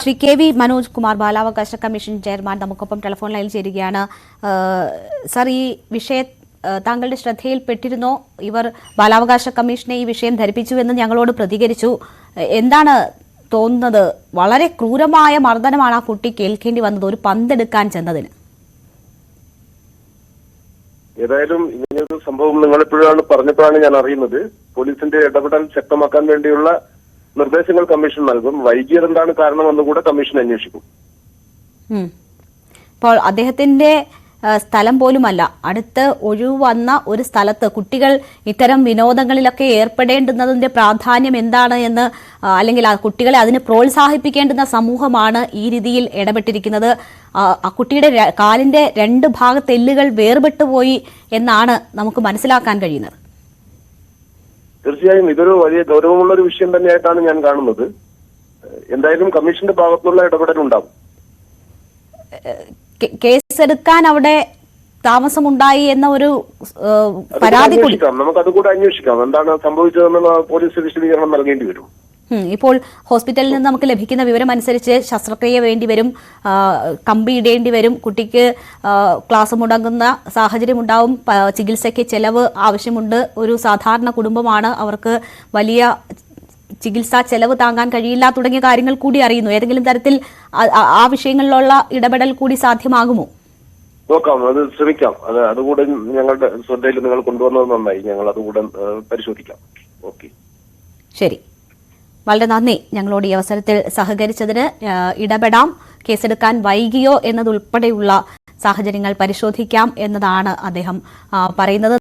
Shri K V Manoj Kumar, ബാലാവകാശ commission chairman, നമുക്കൊപ്പം telephone ലൈനിൽ ചേരുകയാണ്. സർ, ഈ വിഷയം താങ്കളുടെ ശ്രദ്ധയിൽപ്പെട്ടിരുന്നോ? ഇവർ ബാലാവകാശ കമ്മീഷനെ ഈ വിഷയം ധരിപ്പിച്ചുവെന്ന് ഞങ്ങളോട് പ്രതികരിച്ചു. എന്താണ് തോന്നുന്നത്? വളരെ ക്രൂരമായ മർദ്ദനമാണ് ആ കുട്ടിക്ക് ഏൽക്കേണ്ടി വന്നത് ഒരു പന്തെടുക്കാൻ ചെന്നതിന്. ഏതായാലും ഇങ്ങനൊരു സംഭവം നിങ്ങളെപ്പോഴാണ് പറഞ്ഞപ്പോഴാണ് ഞാൻ അറിയുന്നത്. പോലീസിന്റെ ഇടപെടൽ ശക്തമാക്കാൻ വേണ്ടിയുള്ള നിർദ്ദേശങ്ങൾ കമ്മീഷൻ നൽകും. വൈകിയത് എന്താണ് കാരണമെന്ന് കൂടെ കമ്മീഷൻ അന്വേഷിക്കും. ഇപ്പോൾ അദ്ദേഹത്തിന്റെ സ്ഥലം പോലുമല്ല, അടുത്ത് ഒഴിവന്ന ഒരു സ്ഥലത്ത് കുട്ടികൾ ഇത്തരം വിനോദങ്ങളിലൊക്കെ ഏർപ്പെടേണ്ടുന്നതിന്റെ പ്രാധാന്യം എന്താണ് എന്ന്, അല്ലെങ്കിൽ ആ കുട്ടികളെ അതിന് പ്രോത്സാഹിപ്പിക്കേണ്ടുന്ന സമൂഹമാണ് ഈ രീതിയിൽ ഇടപെട്ടിരിക്കുന്നത്. ആ കുട്ടിയുടെ കാലിന്റെ 2 ഭാഗത്ത് എല്ലുകൾ വേർപെട്ടുപോയി എന്നാണ് നമുക്ക് മനസ്സിലാക്കാൻ കഴിയുന്നത്. തീർച്ചയായും ഇതൊരു വലിയ ഗൗരവമുള്ള ഒരു വിഷയം തന്നെയായിട്ടാണ് ഞാൻ കാണുന്നത്. എന്തായാലും കമ്മീഷന്റെ ഭാഗത്തുള്ള ഇടപെടൽ ഉണ്ടാവും. കേസെടുക്കാൻ അവിടെ താമസമുണ്ടായി എന്ന ഒരു പരാതി കൂടി നമുക്ക് അതുകൂടെ അന്വേഷിക്കാം. എന്താണ് സംഭവിച്ചതെന്ന് പോലീസ് വിശദീകരണം നൽകേണ്ടി വരും. ഇപ്പോൾ ഹോസ്പിറ്റലിൽ നിന്ന് നമുക്ക് ലഭിക്കുന്ന വിവരം അനുസരിച്ച് ശസ്ത്രക്രിയ വേണ്ടിവരും, കമ്പി ഇടേണ്ടി വരും, കുട്ടിക്ക് ക്ലാസ് മുടങ്ങുന്ന സാഹചര്യം ഉണ്ടാവും, ചികിത്സയ്ക്ക് ചെലവ് ആവശ്യമുണ്ട്. ഒരു സാധാരണ കുടുംബമാണ്, അവർക്ക് വലിയ ചികിത്സാ ചെലവ് താങ്ങാൻ കഴിയില്ല തുടങ്ങിയ കാര്യങ്ങൾ കൂടി അറിയുന്നു. ഏതെങ്കിലും തരത്തിൽ ആ വിഷയങ്ങളിലുള്ള ഇടപെടൽ കൂടി സാധ്യമാകുമോ? നോക്കാം, അത് ശ്രമിക്കാം. അതുകൂടെ ഞങ്ങളുടെ ശ്രദ്ധയിൽ നിങ്ങൾ കൊണ്ടുവന്നത് നന്നായി. ഞങ്ങൾ അതുകൂടെ പരിശോധിക്കാം. ഓക്കെ, ശരി, വളരെ നന്ദി ഞങ്ങളോട് ഈ അവസരത്തിൽ സഹകരിച്ചതിന്. ഇടപെടാം, കേസെടുക്കാൻ വൈകിയോ എന്നതുൾപ്പെടെയുള്ള സാഹചര്യങ്ങൾ പരിശോധിക്കാം എന്നതാണ് അദ്ദേഹം പറയുന്നത്.